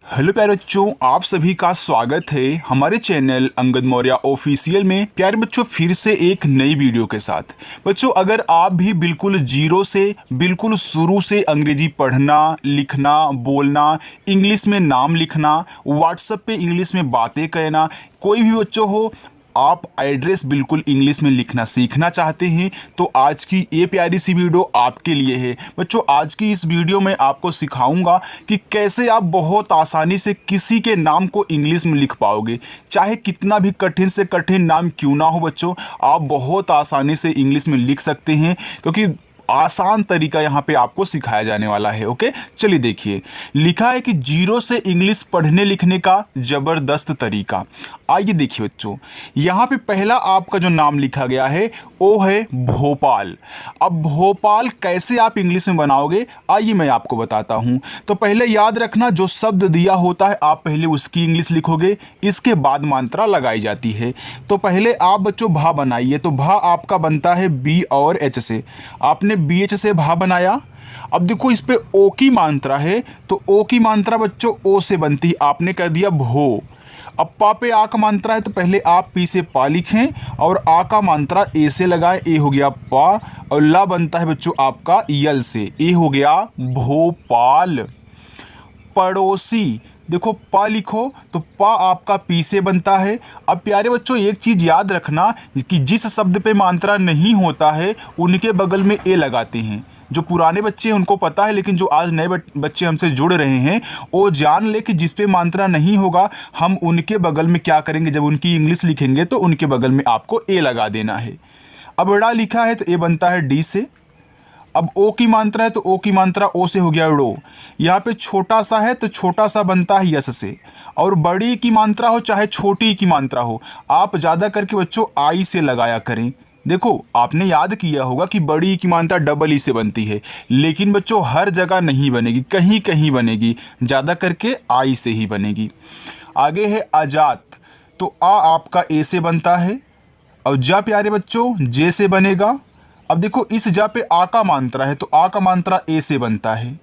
Hello प्यारे बच्चों, आप सभी का स्वागत है हमारे चैनल अंगद मौर्य ऑफिशियल में। प्यारे बच्चों, फिर से एक नई वीडियो के साथ। बच्चों, अगर आप भी बिल्कुल जीरो से, बिल्कुल शुरू से अंग्रेजी पढ़ना, लिखना, बोलना, इंग्लिश में नाम लिखना, व्हाट्सएप पे इंग्लिश में बातें कहना, कोई भी बच्चों हो, आप एड्रेस बिल्कुल इंग्लिश में लिखना सीखना चाहते हैं तो आज की ये प्यारी सी वीडियो आपके लिए है। बच्चों, आज की इस वीडियो में आपको सिखाऊंगा कि कैसे आप बहुत आसानी से किसी के नाम को इंग्लिश में लिख पाओगे। चाहे कितना भी कठिन से कठिन नाम क्यों ना हो बच्चों, आप बहुत आसानी से इंग्लिश में लिख सकते हैं, क्योंकि आसान तरीका यहाँ पे आपको सिखाया जाने वाला है। ओके, चलिए देखिए। लिखा है कि जीरो से इंग्लिश पढ़ने लिखने का जबरदस्त तरीका। आइए देखिए बच्चों, यहाँ पे पहला आपका जो नाम लिखा गया है वो है भोपाल। अब भोपाल कैसे आप इंग्लिश में बनाओगे, आइए मैं आपको बताता हूँ। तो पहले याद रखना, जो शब्द दिया होता है आप पहले उसकी इंग्लिश लिखोगे, इसके बाद मात्रा लगाई जाती है। तो पहले आप बच्चों भा बनाइए। तो भा आपका बनता है बी और एच से। आपने बी एच से भा बनाया। अब देखो इस पे ओ की मात्रा है, तो ओ की मात्रा बच्चों ओ से बनती है, आपने कर दिया भो। अब पा पे आ का मात्रा है, तो पहले आप पी से पा लिखें और आ का मात्रा ए से लगाएं, ए हो गया पा, और ला बनता है बच्चों आपका यल से, ए हो गया भोपाल। पड़ोसी, देखो पा लिखो तो पा आपका पी से बनता है। अब प्यारे बच्चों, एक चीज़ याद रखना कि जिस शब्द पे मात्रा नहीं होता है उनके बगल में ए लगाते हैं। जो पुराने बच्चे हैं उनको पता है, लेकिन जो आज नए बच्चे हमसे जुड़ रहे हैं वो जान ले कि जिस पे मात्रा नहीं होगा हम उनके बगल में क्या करेंगे, जब उनकी इंग्लिश लिखेंगे तो उनके बगल में आपको ए लगा देना है। अब बड़ा लिखा है तो ए बनता है डी से। अब ओ की मात्रा है तो ओ की मात्रा ओ से हो गया ड़ो। यहाँ पे छोटा सा है तो छोटा सा बनता है यस से। और बड़ी की मात्रा हो चाहे छोटी की मात्रा हो, आप ज़्यादा करके बच्चों आई से लगाया करें। देखो आपने याद किया होगा कि बड़ी की मात्रा डबल ई से बनती है, लेकिन बच्चों हर जगह नहीं बनेगी, कहीं कहीं बनेगी, ज़्यादा करके आई से ही बनेगी। आगे है आजाद, तो आ आपका ए से बनता है और जा प्यारे बच्चों जे से बनेगा। अब देखो इस जा पे आ का मात्रा है तो आ का मात्रा ए से बनता है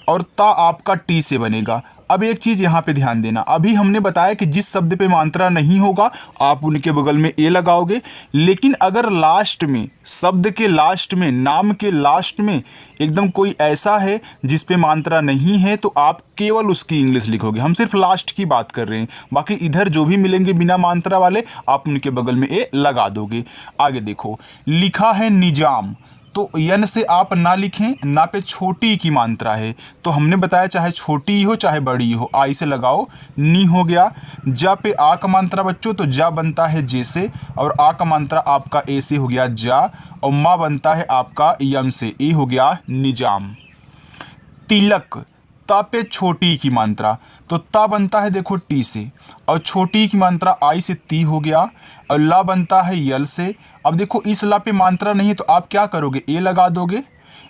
और ता आपका टी से बनेगा। अब एक चीज़ यहाँ पे ध्यान देना, अभी हमने बताया कि जिस शब्द पे मात्रा नहीं होगा आप उनके बगल में ए लगाओगे, लेकिन अगर लास्ट में, शब्द के लास्ट में, नाम के लास्ट में एकदम कोई ऐसा है जिस पे मात्रा नहीं है तो आप केवल उसकी इंग्लिश लिखोगे। हम सिर्फ लास्ट की बात कर रहे हैं, बाकी इधर जो भी मिलेंगे बिना मात्रा वाले आप उनके बगल में ए लगा दोगे। आगे देखो, लिखा है निजाम, तो यन से आप ना लिखें, ना पे छोटी की मात्रा है तो हमने बताया चाहे छोटी ही हो चाहे बड़ी हो, आई से लगाओ, नी हो गया। जा पे आ का मात्रा बच्चों तो जा बनता है जे से और आ का मात्रा आपका ए से हो गया जा, और माँ बनता है आपका यम से, ए हो गया निजाम। तिलक, ता पे छोटी की मात्रा तो ता बनता है देखो टी से और छोटी की मात्रा आई से ती हो गया, और ला बनता है यल से। अब देखो इस ला पे मात्रा नहीं है तो आप क्या करोगे, ए लगा दोगे।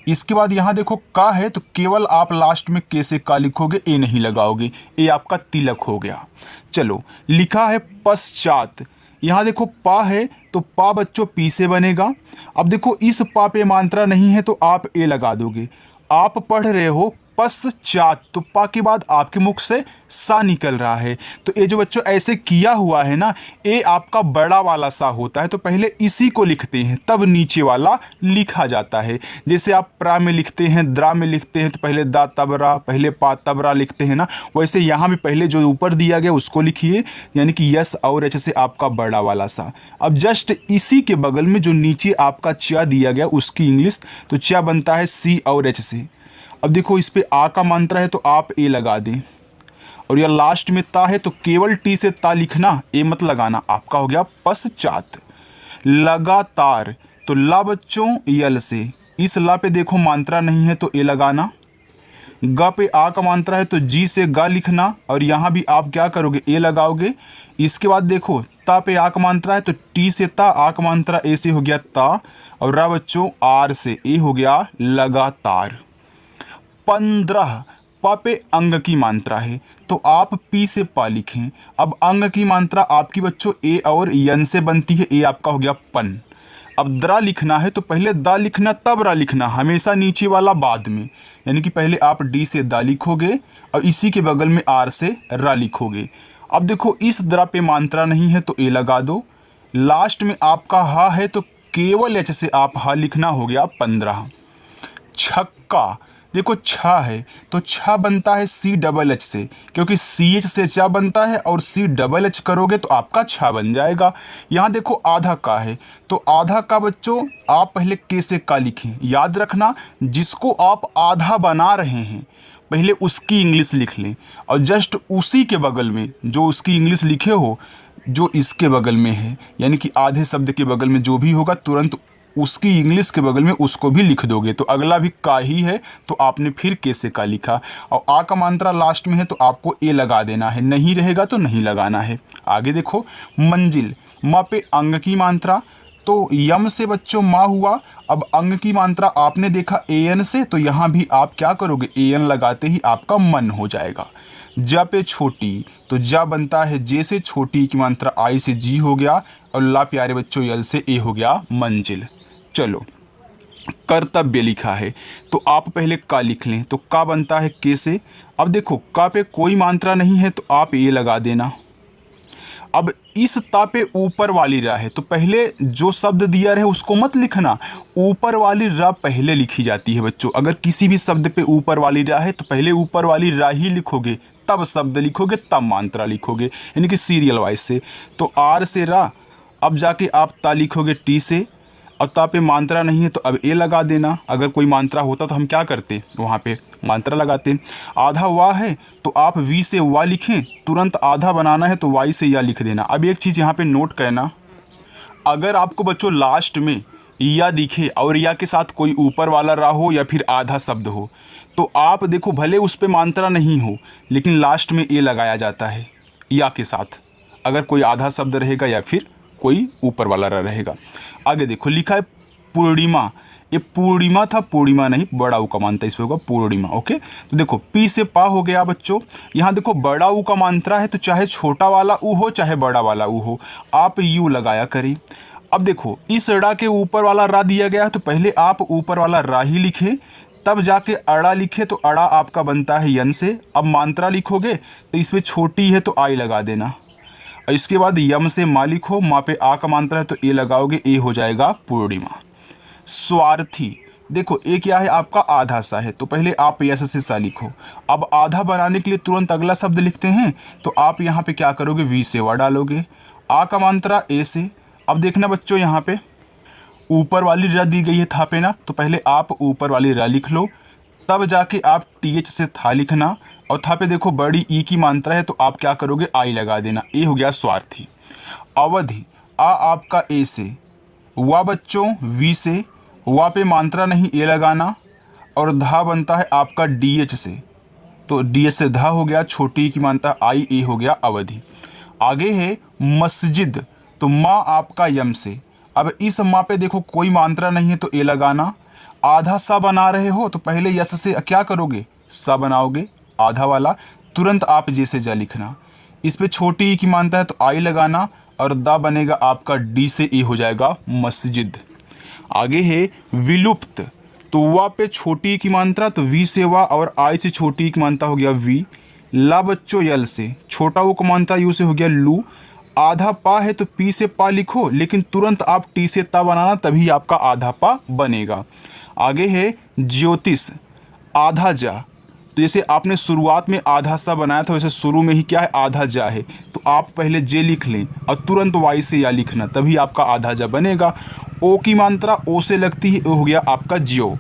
इसके बाद यहाँ देखो का है तो केवल आप लास्ट में के से का लिखोगे, ए नहीं लगाओगे, ए आपका तिलक हो गया। चलो, लिखा है पश्चात, यहाँ देखो पा है तो पा बच्चों पी से बनेगा। अब देखो इस पा पे मात्रा नहीं है तो आप ए लगा दोगे। आप पढ़ रहे हो पश्चात, तो पा के बाद आपके मुख से सा निकल रहा है, तो ये जो बच्चों ऐसे किया हुआ है ना, ये आपका बड़ा वाला सा होता है, तो पहले इसी को लिखते हैं तब नीचे वाला लिखा जाता है। जैसे आप प्रा में लिखते हैं, द्रा में लिखते हैं तो पहले दा तबरा, पहले पा तबरा लिखते हैं ना, वैसे यहाँ भी पहले जो ऊपर दिया गया उसको लिखिए, यानी कि यस और एच से आपका बड़ा वाला सा। अब जस्ट इसी के बगल में जो नीचे आपका चा दिया गया उसकी इंग्लिश, तो चा बनता है सी और एच से। अब देखो इस पे आ का मात्रा है तो आप ए लगा दें, और यह लास्ट में ता है तो केवल टी से ता लिखना, ए मत लगाना, आपका हो गया पश्चात। लगातार, तो ला बच्चों यल से, इस ला पे देखो मात्रा नहीं है तो ए लगाना। ग पे आ का मात्रा है तो जी से गा लिखना, और यहाँ भी आप क्या करोगे, ए लगाओगे। इसके बाद देखो ता पे आ का मात्रा है तो टी से ता, आ का मात्रा ए से हो गया ता, और रा बच्चों आर से, ए हो गया लगातार। 15, पा पे अंग की मात्रा है तो आप पी से पा लिखें। अब अंग की मात्रा आपकी बच्चों ए और यन से बनती है, ए आपका हो गया पन। अब द्रा लिखना है तो पहले दा लिखना तब रा लिखना, हमेशा नीचे वाला बाद में। यानी कि पहले आप डी से दा लिखोगे और इसी के बगल में आर से रा लिखोगे। अब देखो इस द्रा पे मात्रा नहीं है तो ए लगा दो। लास्ट में आपका हा है तो केवल एच से आप हा लिखना, हो गया 15। छक्का, देखो छा है तो छा बनता है सी डबल एच से, क्योंकि सी एच से चा बनता है और सी डबल एच करोगे तो आपका छा बन जाएगा। यहाँ देखो आधा का है तो आधा का बच्चों आप पहले के से का लिखें। याद रखना जिसको आप आधा बना रहे हैं पहले उसकी इंग्लिश लिख लें, और जस्ट उसी के बगल में जो उसकी इंग्लिश लिखे हो जो इसके बगल में है, यानी कि आधे शब्द के बगल में जो भी होगा तुरंत उसकी इंग्लिश के बगल में उसको भी लिख दोगे। तो अगला भी का ही है तो आपने फिर के से का लिखा, और आ का मात्रा लास्ट में है तो आपको ए लगा देना है, नहीं रहेगा तो नहीं लगाना है। आगे देखो मंजिल, माँ पे अंग की मात्रा, तो यम से बच्चों माँ हुआ। अब अंग की मात्रा आपने देखा ए एन से, तो यहाँ भी आप क्या करोगे, ए एन लगाते ही आपका मन हो जाएगा। जा पे छोटी, तो जा बनता है जे से, छोटी की मात्रा आई से जी हो गया, और ला प्यारे बच्चों यल से ए हो गया मंजिल। चलो कर्तव्य लिखा है तो आप पहले का लिख लें, तो का बनता है के से। अब देखो का पे कोई मात्रा नहीं है तो आप ये लगा देना। अब इस ता पे ऊपर वाली रा है तो पहले जो शब्द दिया रहे उसको मत लिखना, ऊपर वाली रा पहले लिखी जाती है बच्चों। अगर किसी भी शब्द पे ऊपर वाली रा है तो पहले ऊपर वाली रा ही लिखोगे, तब शब्द लिखोगे, तब मात्रा लिखोगे, यानी कि सीरियल वाइज से। तो आर से रा, अब जाके आप ता लिखोगे टी से, और ता पे मात्रा नहीं है तो अब ए लगा देना। अगर कोई मात्रा होता तो हम क्या करते, वहाँ पे मात्रा लगाते। आधा वाह है तो आप वी से वाह लिखें, तुरंत आधा बनाना है तो वाई से या लिख देना। अब एक चीज़ यहाँ पे नोट करना, अगर आपको बच्चों लास्ट में या दिखे और या के साथ कोई ऊपर वाला रा हो या फिर आधा शब्द हो, तो आप देखो भले उस पर मात्रा नहीं हो लेकिन लास्ट में ए लगाया जाता है या के साथ, अगर कोई आधा शब्द रहेगा या फिर कोई ऊपर वाला रा रहेगा। आगे देखो लिखा है पूर्णिमा, ये पूर्णिमा था, पूर्णिमा नहीं, बड़ा ऊ का मात्रा इस पे होगा पूर्णिमा। ओके, तो देखो पी से पा हो गया बच्चों। यहाँ देखो बड़ा ऊ का मात्रा है तो चाहे छोटा वाला ऊ हो चाहे बड़ा वाला ऊ हो, आप यू लगाया करें। अब देखो इस रा के ऊपर वाला रा दिया गया है तो पहले आप ऊपर वाला रा ही लिखे, तब जाके अड़ा लिखे, तो अड़ा आपका बनता है यन से। अब मात्रा लिखोगे तो इसमें छोटी है तो आई लगा देना, और इसके बाद यम से मा लिखो, माँ पे आ का मात्रा है तो ए लगाओगे, ए हो जाएगा पूर्णिमा। स्वार्थी, देखो ए क्या है आपका आधा सा है तो पहले आप यस से सा लिखो। अब आधा बनाने के लिए तुरंत अगला शब्द लिखते हैं तो आप यहाँ पे क्या करोगे, वी से वा डालोगे, आ का मात्रा ए से। अब देखना बच्चों यहाँ पे ऊपर वाली र दी गई है था पे ना, तो पहले आप ऊपर वाली र लिख लो, तब जाके आप टी एच से था लिखना, और था पे देखो बड़ी ई की मात्रा है तो आप क्या करोगे, आई लगा देना, ए हो गया स्वार्थी। अवधि, आ आपका ए से, वा बच्चों वी से, वा पे मात्रा नहीं ए लगाना, और धा बनता है आपका डी एच से, तो डी एच से धा हो गया, छोटी की मात्रा आई, ए हो गया अवधि। आगे है मस्जिद, तो माँ आपका यम से। अब इस माँ पे देखो कोई मात्रा नहीं है तो ए लगाना, आधा सा बना रहे हो तो पहले यस से क्या करोगे, सा बनाओगे आधा वाला, तुरंत आप जैसे जा लिखना। इस पे छोटी ई की मात्रा है तो आई लगाना, और दा बनेगा आपका डी से ए हो जाएगा मस्जिद। आगे है विलुप्त, तो वा पे छोटी की मात्रा तो वी से वा, और आई से छोटी की मात्रा हो गया वी। ला बच्चों यल से, छोटा वो का मात्रा यू से हो गया लू। आधा पा है तो पी से पा लिखो, लेकिन तुरंत आप टी से ता बनाना, तभी आपका आधा पा बनेगा। आगे है ज्योतिष, आधा जा, तो जैसे आपने शुरुआत में आधा सा बनाया था वैसे शुरू में ही क्या है, आधा जा है, तो आप पहले जे लिख लें और तुरंत वाई से या लिखना, तभी आपका आधा जा बनेगा। ओ की मात्रा ओ से लगती है, ओ हो गया आपका जियो।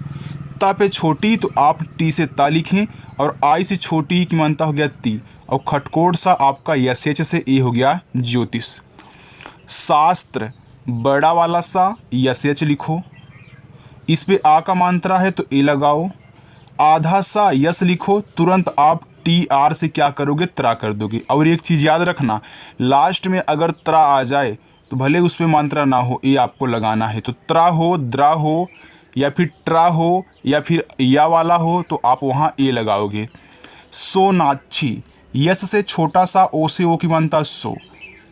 ता पे छोटी तो आप टी से ता लिखें, और आई से छोटी की मात्रा हो गया ती, और खटकोट सा आपका यस एच से ए हो गया ज्योतिष। शास्त्र, बड़ा वाला सा यस एच लिखो, इस पे आ का मात्रा है तो ए लगाओ, आधा सा यस लिखो, तुरंत आप टी आर से क्या करोगे, त्रा कर दोगे। और एक चीज़ याद रखना, लास्ट में अगर त्रा आ जाए तो भले उस पर मात्रा ना हो, ए आपको लगाना है, तो त्रा हो, द्रा हो, या फिर ट्रा हो, या फिर या वाला हो तो आप वहाँ ए लगाओगे। सोनाक्षी, यस से छोटा सा, ओ से ओ की मात्रा सो,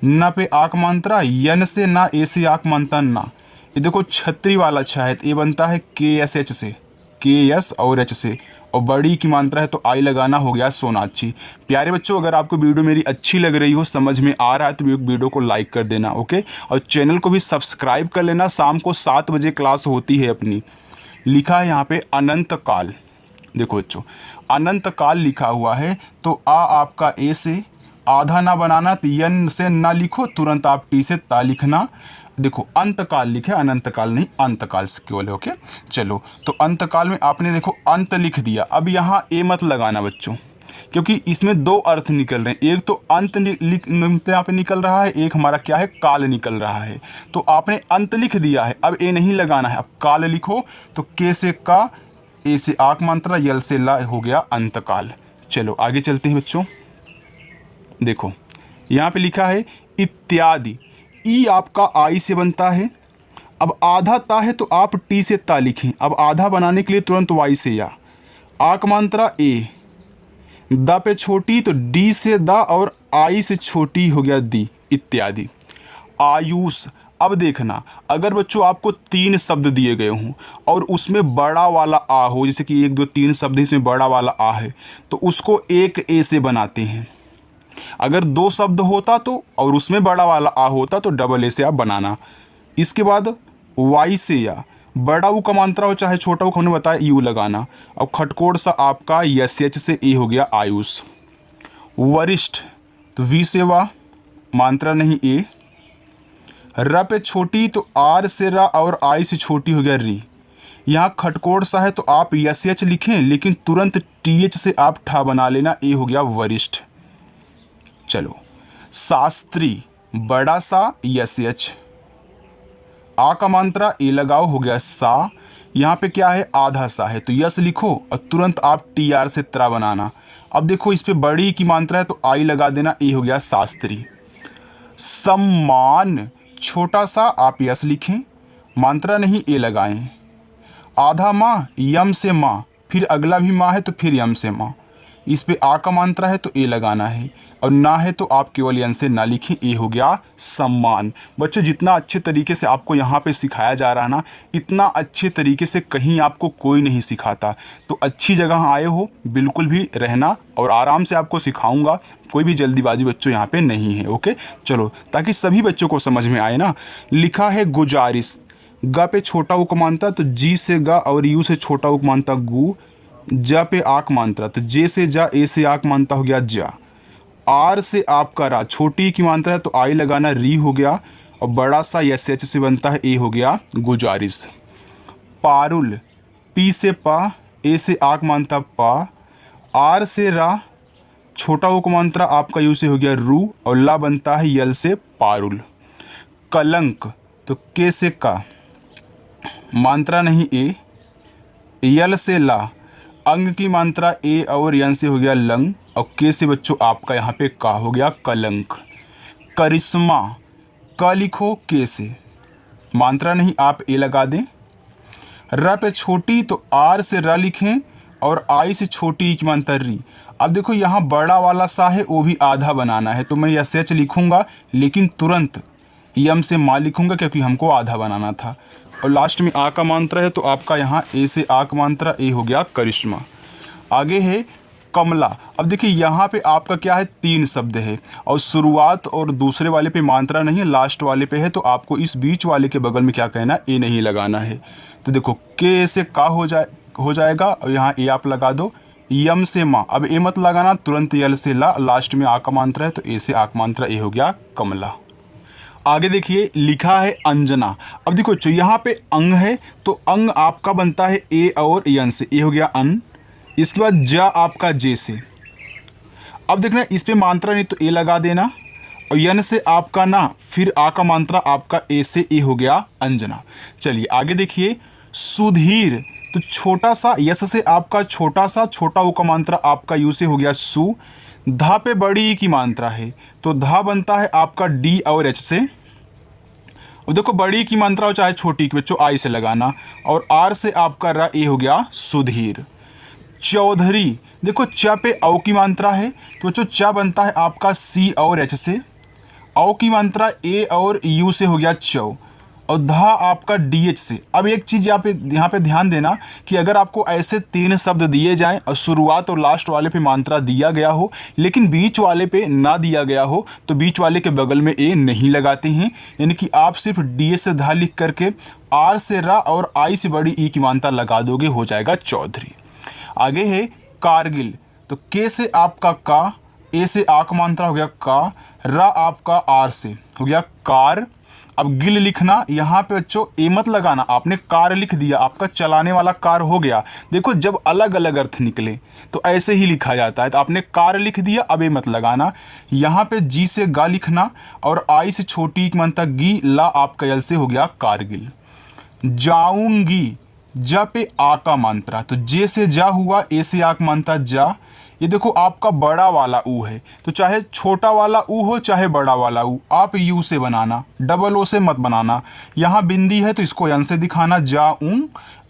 न पे आक मात्रा, यन से ना, ए से आक मात्रा ना, ये देखो छतरी वाला छ है, ये बनता है के एस एच से, के एस और एच से, और बड़ी की मात्रा है तो आई लगाना, हो गया सोनाक्षी। प्यारे बच्चों, अगर आपको वीडियो मेरी अच्छी लग रही हो, समझ में आ रहा है, तो वीडियो को लाइक कर देना, ओके। और चैनल को भी सब्सक्राइब कर लेना। शाम को 7 बजे क्लास होती है अपनी। लिखा है यहाँ पे अनंत काल। देखो बच्चों, अनंत काल लिखा हुआ है, तो आ आपका ए से, आधा ना बनाना, तो यन से ना लिखो, तुरंत आप टी से ता लिखना। देखो अंतकाल लिखे, अनंतकाल नहीं, अंतकाल से केवल, ओके। चलो, तो अंतकाल में आपने देखो अंत लिख दिया। अब यहाँ ए मत लगाना बच्चों, क्योंकि इसमें 2 अर्थ निकल रहे हैं। एक तो अंत यहाँ पे निकल रहा है, एक हमारा क्या है, काल निकल रहा है। तो आपने अंत लिख दिया है, अब ए नहीं लगाना है, अब काल लिखो। तो के से का, ए से आक मात्रा, यल से ला, हो गया अंतकाल। चलो आगे चलते हैं बच्चों। देखो यहाँ पे लिखा है इत्यादि, ई आपका आई से बनता है। अब आधा ता है तो आप टी से ता लिखें। अब आधा बनाने के लिए तुरंत वाई से या, आक मात्रा ए, द पे छोटी तो डी से दा, और आई से छोटी हो गया दी, इत्यादि। आयुष, अब देखना, अगर बच्चों आपको 3 शब्द दिए गए हों और उसमें बड़ा वाला आ हो, जैसे कि 1 2 3 शब्द इसमें बड़ा वाला आ है, तो उसको एक ए से बनाते हैं। अगर 2 शब्द होता तो, और उसमें बड़ा वाला आ होता, तो डबल ए से आप बनाना। इसके बाद वाई से या, बड़ा ऊ का मात्रा हो चाहे छोटा ऊ, हमने बताया यू लगाना। अब खटकोड़ सा आपका यस एच से ए हो गया आयुष। वरिष्ठ, तो वी से वा, मात्रा नहीं ए। र पे छोटी तो आर से रा, और आई से छोटी हो गया री। यहाँ खटकोड़ सा है तो आप यस एच लिखें, लेकिन तुरंत टी एच से आप ठा बना लेना, ए हो गया वरिष्ठ। चलो, शास्त्री, बड़ा सा यस एच, आ का मात्रा ए लगाओ, हो गया सा। यहाँ पे क्या है, आधा सा है, तो यस लिखो और तुरंत आप टी आर से त्रा बनाना। अब देखो इस पे बड़ी की मात्रा है तो आई लगा देना, ए हो गया शास्त्री। सम्मान, छोटा सा आप यस लिखें, मात्रा नहीं ए लगाएं। आधा माँ, यम से माँ, फिर अगला भी माँ है तो फिर यम से माँ। इस पे आ का मात्रा है तो ए लगाना है, और ना है तो आप केवल यन से ना लिखें, ए हो गया सम्मान। बच्चों, जितना अच्छे तरीके से आपको यहाँ पे सिखाया जा रहा है ना, इतना अच्छे तरीके से कहीं आपको कोई नहीं सिखाता। तो अच्छी जगह आए हो, बिल्कुल भी रहना, और आराम से आपको सिखाऊंगा। कोई भी जल्दीबाजी बच्चों यहाँ पे नहीं है, ओके। चलो, ताकि सभी बच्चों को समझ में आए ना। लिखा है गुजारिश, ग पे छोटा उक मानता तो जी से गा, और यू से छोटा उक मानता गु। ज पे आक मात्रा तो जे से जा, ए से आक मानता हो गया जा। आर से आपका रा, छोटी की मात्रा है तो आई लगाना, री हो गया, और बड़ा सा एस एच से बनता है, ए हो गया गुजारिश। पारुल, पी से पा, ए से आक मानता पा, आर से रा, छोटा उक मात्रा आपका यू से हो गया रू, और ला बनता है यल से पारुल। कलंक, तो के से का, मात्रा नहीं ए, यल से ला, अंग की मात्रा ए, और यन से हो गया लंग, और के से बच्चों आपका यहाँ पे का, हो गया कलंक। करिश्मा, क लिखो के से, मात्रा नहीं आप ए लगा दें। र पे छोटी तो आर से र लिखें, और आई से छोटी की मात्रा री। अब देखो यहाँ बड़ा वाला सा है, वो भी आधा बनाना है, तो मैं यस एच लिखूँगा, लेकिन तुरंत यम से माँ लिखूँगा, क्योंकि हमको आधा बनाना था। और लास्ट में आ का मात्रा है तो आपका यहाँ ए से आ का मात्रा, ए हो गया करिश्मा। आगे है कमला। अब देखिए यहाँ पे आपका क्या है, 3 शब्द है, और शुरुआत और दूसरे वाले पे मात्रा नहीं है, लास्ट वाले पे है, तो आपको इस बीच वाले के बगल में क्या कहना, ए नहीं लगाना है। तो देखो के से का हो जाएगा, और यहाँ ए आप लगा दो। यम से माँ, अब ए मत लगाना, तुरंत यल से ला, लास्ट में आ का मात्रा है तो ए से आ का मात्रा, ए हो गया कमला। आगे देखिए लिखा है अंजना। अब देखो जो यहाँ पे अंग है, तो अंग आपका बनता है ए और यन से, ए हो गया अन। इसके बाद ज आपका जे से। अब देखना इस पे मात्रा नहीं तो ए लगा देना, और यन से आपका ना, फिर आ का मात्रा आपका ए से, ए हो गया अंजना। चलिए आगे देखिए सुधीर, तो छोटा सा यस से आपका छोटा सा, छोटा ऊ का मात्रा आपका यू से हो गया सु। धा पे बड़ी की मात्रा है, तो धा बनता है आपका डी और एच से। और देखो बड़ी की मात्रा हो चाहे छोटी की बच्चों, आई से लगाना, और आर से आपका रा, ए हो गया सुधीर। चौधरी, देखो च पे औ की मात्रा है, तो बच्चों च बनता है आपका सी और एच से। औ की मात्रा ए और यू से हो गया चौ। और धा आपका DH से। अब एक चीज़ यहाँ पे ध्यान देना कि अगर आपको ऐसे 3 शब्द दिए जाएं और शुरुआत और लास्ट वाले पे मात्रा दिया गया हो लेकिन बीच वाले पे ना दिया गया हो तो बीच वाले के बगल में ए नहीं लगाते हैं, यानी कि आप सिर्फ DH से धा लिख करके आर से रा और आई से बड़ी ई की मात्रा लगा दोगे, हो जाएगा चौधरी। आगे है कारगिल, तो के से आपका का, ए से आ का मात्रा हो गया का, रा आपका आर से हो गया कार। अब गिल लिखना, यहाँ पे बच्चों ए मत लगाना, आपने कार लिख दिया, आपका चलाने वाला कार हो गया। देखो जब अलग अलग अर्थ निकले तो ऐसे ही लिखा जाता है, तो आपने कार लिख दिया, अब ए मत लगाना। यहाँ पे जी से गा लिखना और आई से छोटी की मात्रा गी, ला आपका यल से हो गया कारगिल। जाऊंगी, जा पे आ का मात्रा, तो जे से जा हुआ, ए से आ का मात्रा जा। ये देखो आपका बड़ा वाला ऊ है, तो चाहे छोटा वाला ऊ हो चाहे बड़ा वाला ऊ, आप यू से बनाना, डबल ओ से मत बनाना। यहाँ बिंदी है तो इसको यन से दिखाना, जाऊं।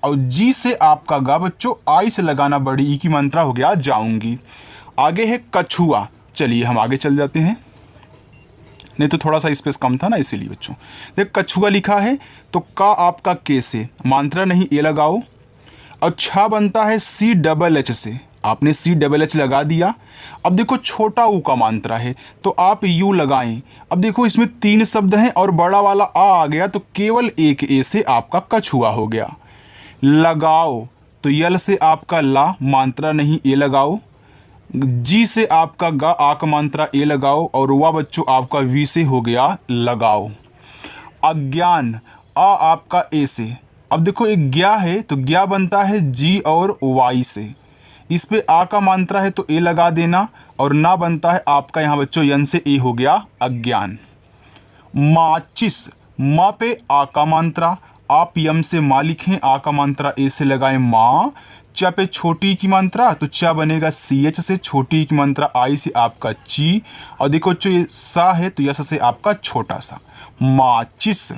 और जी से आपका गा बच्चों, आई से लगाना बड़ी ई की मात्रा, हो गया जाऊंगी। आगे है कछुआ, चलिए हम आगे चल जाते हैं, नहीं तो थोड़ा सा स्पेस कम था ना इसीलिए बच्चों। देख कछुआ लिखा है तो का आपका के से, मात्रा नहीं ए लगाओ। और छा बनता है CHH से, आपने CHH लगा दिया। अब देखो छोटा ऊ का मात्रा है तो आप यू लगाएं। अब देखो इसमें 3 शब्द हैं और बड़ा वाला आ गया तो केवल एक ए से आपका कछुआ हो गया। लगाओ, तो यल से आपका ला, मात्रा नहीं ए लगाओ। जी से आपका गा, आ का मात्रा ए लगाओ। और वा बच्चों आपका वी से हो गया लगाओ। अज्ञान, आ आपका ए से। अब देखो एक ज्ञा है तो ज्ञा बनता है जी और वाई से, इस पे आ का मात्रा है तो ए लगा देना। और ना बनता है आपका यहाँ बच्चों यन से ए, हो गया अज्ञान। माचिस, माँ पे आ का मात्रा, आप यम से माँ लिखें, आ का मात्रा ए से लगाएं माँ। च पे छोटी की मात्रा तो च बनेगा CH से, छोटी की मात्रा आई से आपका ची। और देखो जो ये सा है तो यस से आपका छोटा सा, माचिस।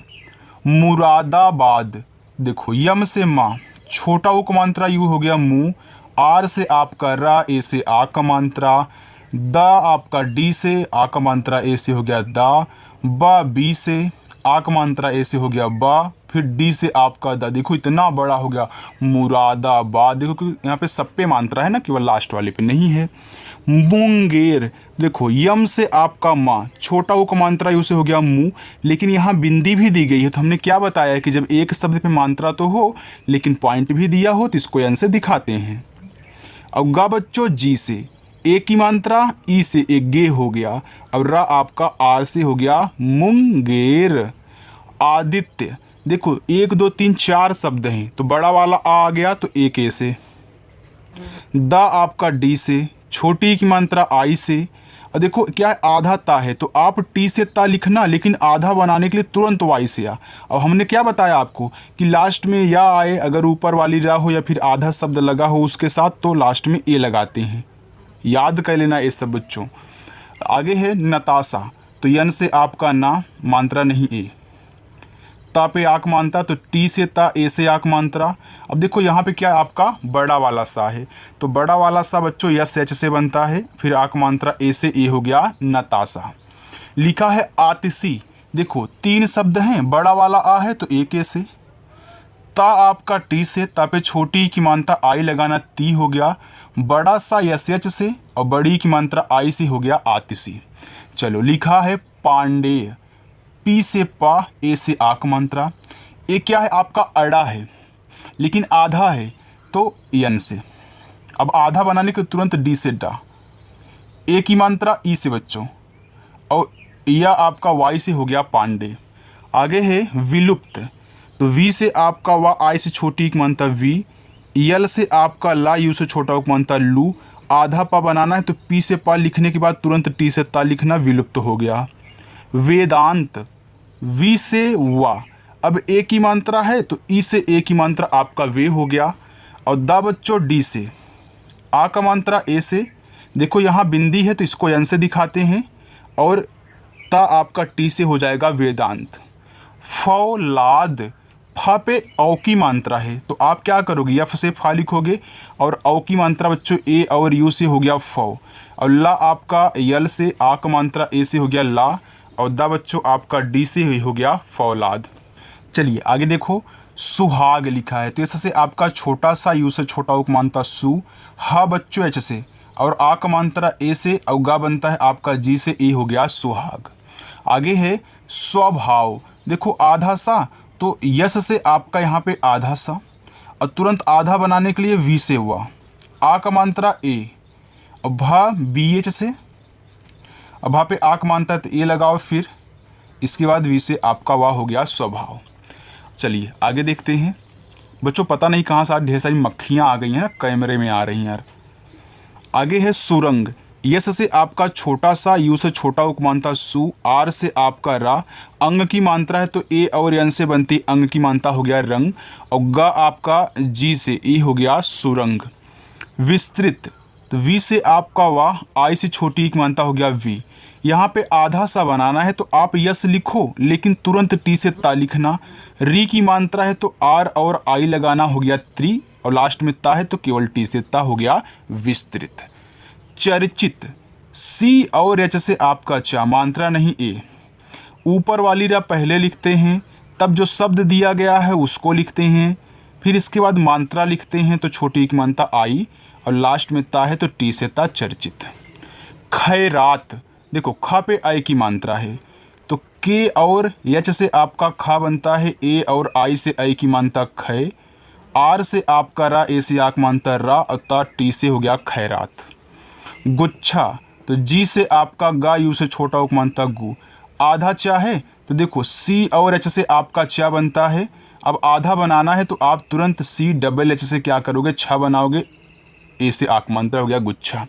मुरादाबाद, देखो यम से माँ, छोटा ऊ का मात्रा यू हो गया मुँह। आर से आपका रा, ए से आ का मात्रा। द आपका डी से आ का मात्रा ए से हो गया दा। ब बी से आ का मात्रा ए से हो गया बा। फिर डी से आपका द, देखो इतना बड़ा हो गया मुरादाबाद। देखो कि यहाँ पे सब पे मात्रा है ना, केवल लास्ट वाले पे नहीं है। मुंगेर, देखो यम से आपका माँ, छोटा ऊ का मात्रा यू से हो गया मुँह, लेकिन यहाँ बिंदी भी दी गई है तो हमने क्या बताया है कि जब एक शब्द पे मात्रा तो हो लेकिन पॉइंट भी दिया हो तो इसको यन से दिखाते हैं। अब गा बच्चों जी से, ए की मात्रा, ई से एक गे हो गया। अब रा आपका आर से हो गया मुंगेर। आदित्य, देखो 1 2 3 4 शब्द हैं तो बड़ा वाला आ गया तो एक ए से। द आपका डी से, छोटी की मात्रा आई से। और देखो क्या है, आधा ता है तो आप टी से ता लिखना, लेकिन आधा बनाने के लिए तुरंत वाई से आ। अब हमने क्या बताया आपको कि लास्ट में या आए, अगर ऊपर वाली रा हो या फिर आधा शब्द लगा हो उसके साथ तो लास्ट में ए लगाते हैं, याद कर लेना ये सब बच्चों। आगे है नताशा, तो यन से आपका ना, मात्रा नहीं ए। ता पे आक मात्रा तो टी से ता, ए से आक मात्रा। अब देखो यहाँ पे क्या आपका बड़ा वाला सा है तो बड़ा वाला सा बच्चों यस एच से बनता है, फिर आक मात्रा ए से ए हो गया नताशा। लिखा है आतिशी, देखो 3 शब्द हैं, बड़ा वाला आ है तो एक ए से। ता आपका टी से, ता पे छोटी की मात्रा आई लगाना, ती हो गया। बड़ा सा यस एच से और बड़ी की मात्रा आई से हो गया आतिशी। चलो लिखा है पांडे, पी से पा, ए से आक मात्रा। ए क्या है आपका अड़ा है लेकिन आधा है तो यन से। अब आधा बनाने के तुरंत डी से डा। ए की मात्रा ई से बच्चों, और या आपका वाई से हो गया पांडे। आगे है विलुप्त, तो वी से आपका वा, आई से छोटी की मात्रा वी। यल से आपका ला, यू से छोटा की मात्रा लू। आधा पा बनाना है तो पी से पा लिखने के बाद तुरंत टी से ता लिखना, विलुप्त हो गया। वेदांत, वी से वा, अब ए की मात्रा है तो ई से ए की मात्रा आपका वे हो गया। और दा बच्चों डी से, आ का मात्रा ए से। देखो यहाँ बिंदी है तो इसको यन से दिखाते हैं, और ता आपका टी से हो जाएगा वेदांत। फौलाद, फा पे औ की मात्रा है तो आप क्या करोगे, यफ से फा लिखोगे, और औ की मात्रा बच्चों ए और यू से हो गया फौ। और ला आपका यल से, आ का मात्रा ए से हो गया ला, और दा बच्चों आपका डी से हो गया फौलाद। चलिए आगे देखो, सुहाग लिखा है तो ऐसे से आपका छोटा सा यू से छोटा उक मानता सु, हा बच्चों एच से, और आ का मानता ए से, और गा बनता है आपका जी से, ए हो गया सुहाग। आगे है स्वभाव, देखो आधा सा तो यस से आपका यहाँ पे आधा सा, और तुरंत आधा बनाने के लिए वी से हुआ, आ का मात्रा ए, और भा बी एच से, अब वहाँ पे आ का मानता है तो ए लगाओ, फिर इसके बाद वी से आपका वाह हो गया स्वभाव। चलिए आगे देखते हैं बच्चों, पता नहीं कहाँ से आज ढेर सारी मक्खियाँ आ गई हैं ना, कैमरे में आ रही हैं यार। आगे है सुरंग, यस से आपका छोटा सा, यू से छोटा उक मानता सु, आर से आपका रा, अंग की मात्रा है तो ए और यन से बनती अंग की मात्रा हो गया रंग, और ग आपका जी से, ई हो गया सुरंग। विस्तृत तो वी से आपका वाह, आई से छोटी की मात्रा हो गया वी। यहाँ पे आधा सा बनाना है तो आप यस लिखो, लेकिन तुरंत टी से ता लिखना। री की मात्रा है तो आर और आई लगाना, हो गया त्रि, और लास्ट में ता है तो केवल टी से ता, हो गया विस्तृत। चर्चित, सी और एच से आपका चा, मात्रा नहीं ए, ऊपर वाली रा पहले लिखते हैं, तब जो शब्द दिया गया है उसको लिखते हैं, फिर इसके बाद मात्रा लिखते हैं तो छोटी की मात्रा आई, और लास्ट में ता है तो टी से ता, चर्चित। खैरात, देखो ख पे आई की मात्रा है तो के और एच से आपका खा बनता है, ए और आई से आई की मात्रा खै, आर से आपका रा, ए से आक मानता रा, और ता टी से हो गया खैरात। गुच्छा तो जी से आपका गा, यू से छोटा उक मानता गु, आधा चा है तो देखो सी और एच से आपका चा बनता है। अब आधा बनाना है तो आप तुरंत सी डबल एच से क्या करोगे, छा बनाओगे, ए से आक मानता हो गया गुच्छा।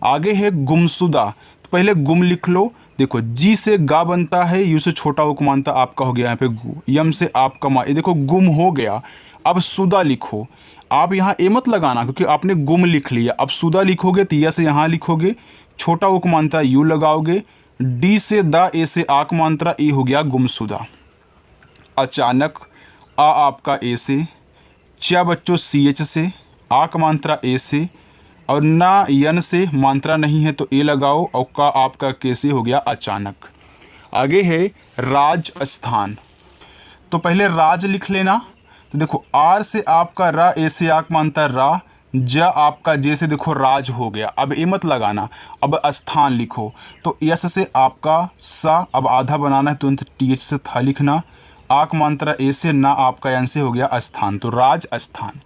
आगे है गुमसुदा, तो पहले गुम लिख लो, देखो जी से गा बनता है, यू से छोटा उक मानता आपका हो गया यहाँ पे गु, यम से आपका मा, ये देखो गुम हो गया। अब सुदा लिखो, आप यहाँ ए मत लगाना क्योंकि आपने गुम लिख लिया। अब सुदा लिखोगे तो यस यहाँ लिखोगे, छोटा उक मानता यू लगाओगे, डी से दा, ए से आक मात्रा, ए हो गया गुमसुदा। अचानक आ आपका ए से, चा बच्चों सी एच से, आक मात्रा ए से, और ना यन से मात्रा नहीं है तो ए लगाओ, और का आपका के से हो गया अचानक। आगे है राजस्थान, तो पहले राज लिख लेना, तो देखो आर से आपका रा, ए से आक मानता रा, ज आपका जे से देखो राज हो गया। अब ए मत लगाना, अब स्थान लिखो तो यस से आपका सा, अब आधा बनाना है तुरंत टी एच से था लिखना, आक मात्रा ए से, ना आपका यन से हो गया स्थान, तो राजस्थान।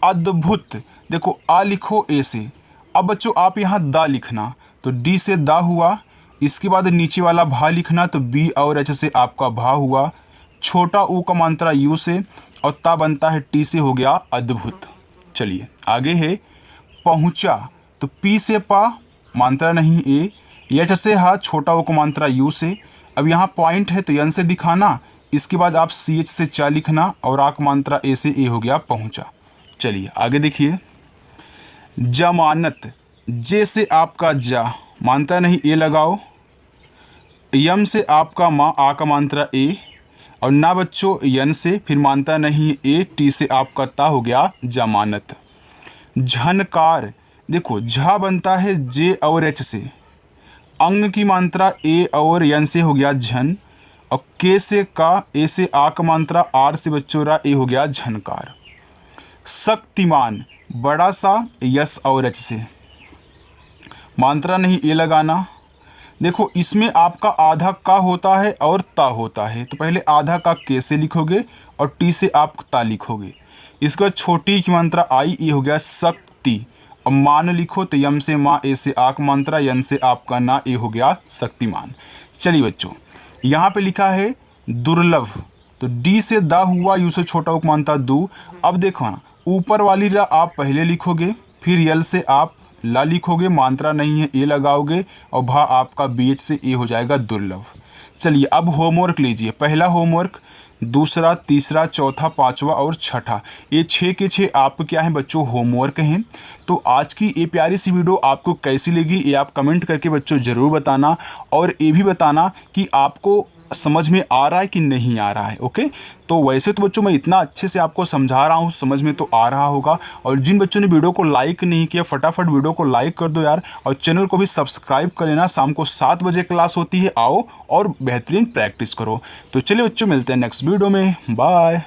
अद्भुत, देखो आ लिखो ए से, अब बच्चों आप यहाँ दा लिखना तो डी से दा हुआ, इसके बाद नीचे वाला भा लिखना तो बी और एच से आपका भा हुआ, छोटा ऊ का मात्रा यू से, और ता बनता है टी से, हो गया अद्भुत। चलिए आगे है पहुँचा, तो पी से पा, मात्रा नहीं ए, एच से हा, छोटा ऊ का मात्रा यू से। अब यहाँ पॉइंट है तो यन से दिखाना, इसके बाद आप सी एच से चा लिखना, और आक मात्रा ए से, ए हो गया पहुँचा। चलिए आगे देखिए, जमानत, जे से आपका जा, मानता नहीं ए लगाओ, यम से आपका माँ, आ का मात्रा ए, और ना बच्चों यन से, फिर मानता नहीं ए, टी से आपका ता, हो गया जमानत। झनकार, देखो झा बनता है जे और एच से, अंग की मात्रा ए और यन से, हो गया झन, और के से का, ए से आ का मात्रा, आर से बच्चों रा, ए हो गया झनकार। शक्तिमान, बड़ा सा यस और एच से, मात्रा नहीं ए लगाना, देखो इसमें आपका आधा का होता है और ता होता है, तो पहले आधा का के से लिखोगे और टी से आप ता लिखोगे, इसके बाद छोटी की मात्रा आई, ए हो गया शक्ति। अब मान लिखो तो यम से माँ, ए से आक मात्रा, यन से आपका ना, ए हो गया शक्तिमान। चलिए बच्चों यहाँ पे लिखा है दुर्लभ, तो डी से दा हुआ, यू से छोटा उक मानता दू। अब देखो ना, ऊपर वाली रा आप पहले लिखोगे, फिर यल से आप ला लिखोगे, मात्रा नहीं है ए लगाओगे, और भा आपका बी एच से, ए हो जाएगा दुर्लभ। चलिए अब होमवर्क लीजिए, पहला होमवर्क, दूसरा, तीसरा, चौथा, पांचवा और छठा, ये 6 के 6 आपको क्या है बच्चों होमवर्क हैं। तो आज की ये प्यारी सी वीडियो आपको कैसी लगी ये आप कमेंट करके बच्चों ज़रूर बताना, और ये भी बताना कि आपको समझ में आ रहा है कि नहीं आ रहा है। ओके, तो वैसे तो बच्चों मैं इतना अच्छे से आपको समझा रहा हूँ, समझ में तो आ रहा होगा। और जिन बच्चों ने वीडियो को लाइक नहीं किया, फटाफट वीडियो को लाइक कर दो यार, और चैनल को भी सब्सक्राइब कर लेना। शाम को 7 बजे क्लास होती है, आओ और बेहतरीन प्रैक्टिस करो। तो चलिए बच्चों, मिलते हैं नेक्स्ट वीडियो में, बाय।